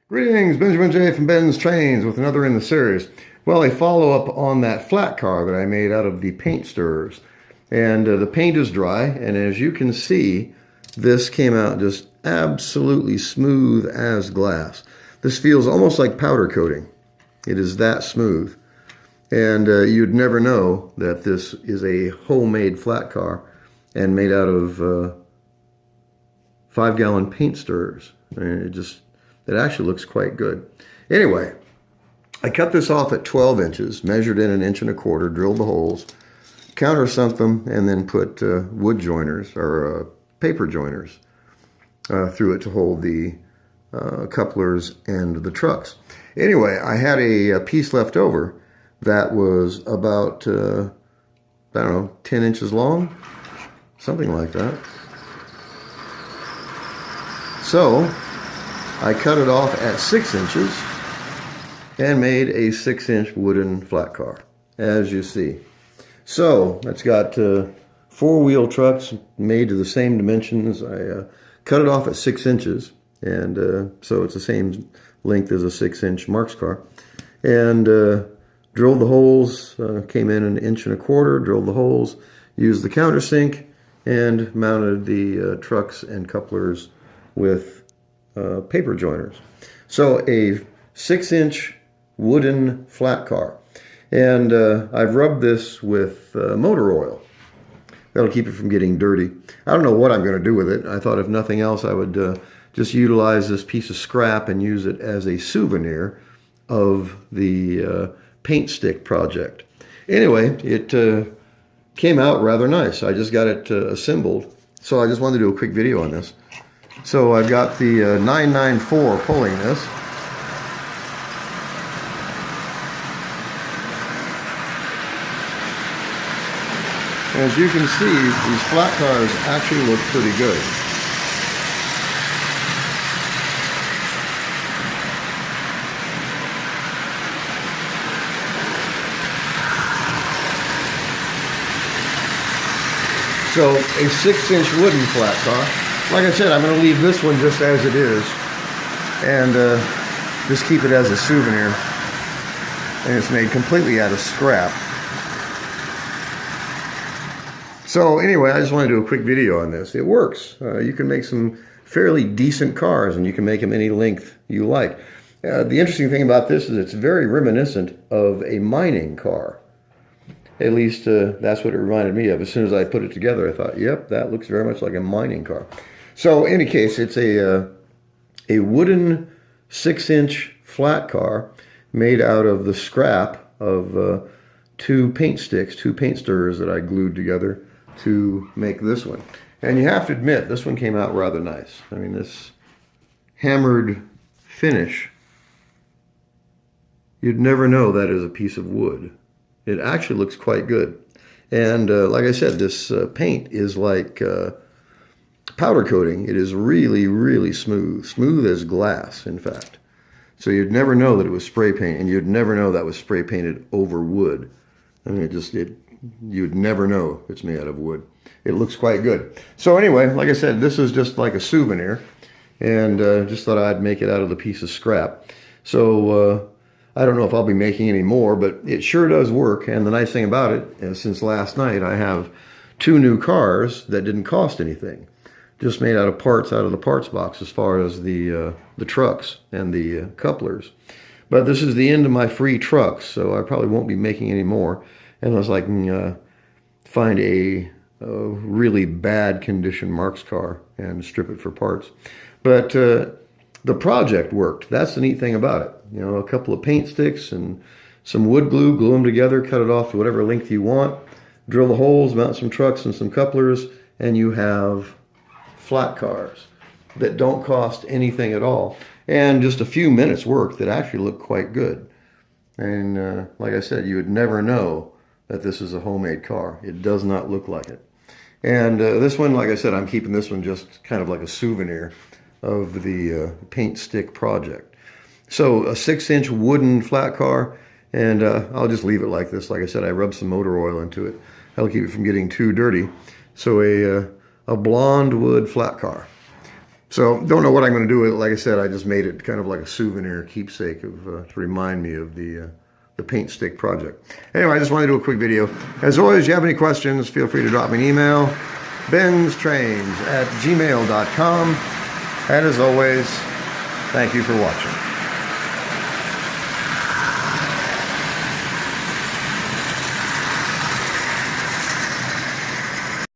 Greetings, Benjamin J. from BENZTRAINZ with another in the series. Well, a follow-up on that flat car that I made out of the paint stirrers. And the paint is dry, and as you can see, this came out just absolutely smooth as glass. This feels almost like powder coating. It is that smooth. And you'd never know that this is a homemade flat car and made out of 5-gallon paint stirrers. I mean, it actually looks quite good. Anyway, I cut this off at 12 inches, measured in 1.25 inches, drilled the holes, countersunk them, and then put wood joiners or paper joiners through it to hold the couplers and the trucks. Anyway, I had a piece left over that was about, I don't know, 10 inches long, something like that. So I cut it off at 6 inches and made a 6-inch wooden flat car, as you see. So it's got 4-wheel trucks made to the same dimensions. I cut it off at 6 inches, and so it's the same length as a 6-inch Marx car. And drilled the holes, came in 1.25 inches, drilled the holes, used the countersink, and mounted the trucks and couplers with paper joiners. So a 6-inch wooden flat car. And I've rubbed this with motor oil. That'll keep it from getting dirty. I don't know what I'm going to do with it. I thought if nothing else I would just utilize this piece of scrap and use it as a souvenir of the paint stick project. Anyway, it came out rather nice. I just got it assembled. So I just wanted to do a quick video on this. So I've got the 994 pulling this. As you can see, these flat cars actually look pretty good. So a 6-inch wooden flat car. Like I said, I'm going to leave this one just as it is and just keep it as a souvenir. And it's made completely out of scrap. So anyway, I just want to do a quick video on this. It works. You can make some fairly decent cars, and you can make them any length you like. The interesting thing about this is it's very reminiscent of a mining car. At least that's what it reminded me of. As soon as I put it together, I thought, yep, that looks very much like a mining car. So in any case, it's a wooden 6-inch flat car made out of the scrap of 2 paint sticks, 2 paint stirrers that I glued together to make this one. And you have to admit, this one came out rather nice. I mean, this hammered finish, you'd never know that is a piece of wood. It actually looks quite good. And like I said, this paint is like powder coating. It is really, really smooth. Smooth as glass, in fact. So you'd never know that it was spray paint, and you'd never know that was spray painted over wood. I mean, you'd never know it's made out of wood. It looks quite good. So anyway, like I said, this is just like a souvenir, and just thought I'd make it out of the piece of scrap. So I don't know if I'll be making any more, but it sure does work. And the nice thing about it is, since last night, I have 2 new cars that didn't cost anything. Just made out of parts out of the parts box, as far as the trucks and the couplers. But this is the end of my free trucks, so I probably won't be making any more unless I can find a really bad condition Marx car and strip it for parts. But the project worked. That's the neat thing about it. You know, a couple of paint sticks and some wood glue, glue them together, cut it off to whatever length you want, drill the holes, mount some trucks and some couplers, and you have flat cars that don't cost anything at all. And just a few minutes work that actually look quite good. And like I said, you would never know that this is a homemade car. It does not look like it. And this one, like I said, I'm keeping this one just kind of like a souvenir of the paint stick project. So a 6-inch wooden flat car, and I'll just leave it like this. Like I said, I rubbed some motor oil into it. That'll keep it from getting too dirty. So a blonde wood flat car. So don't know what I'm going to do with it. Like I said, I just made it kind of like a souvenir keepsake of to remind me of the paint stick project. Anyway, I just wanted to do a quick video. As always, if you have any questions, feel free to drop me an email. BENZTRAINZ@gmail.com. And as always, thank you for watching.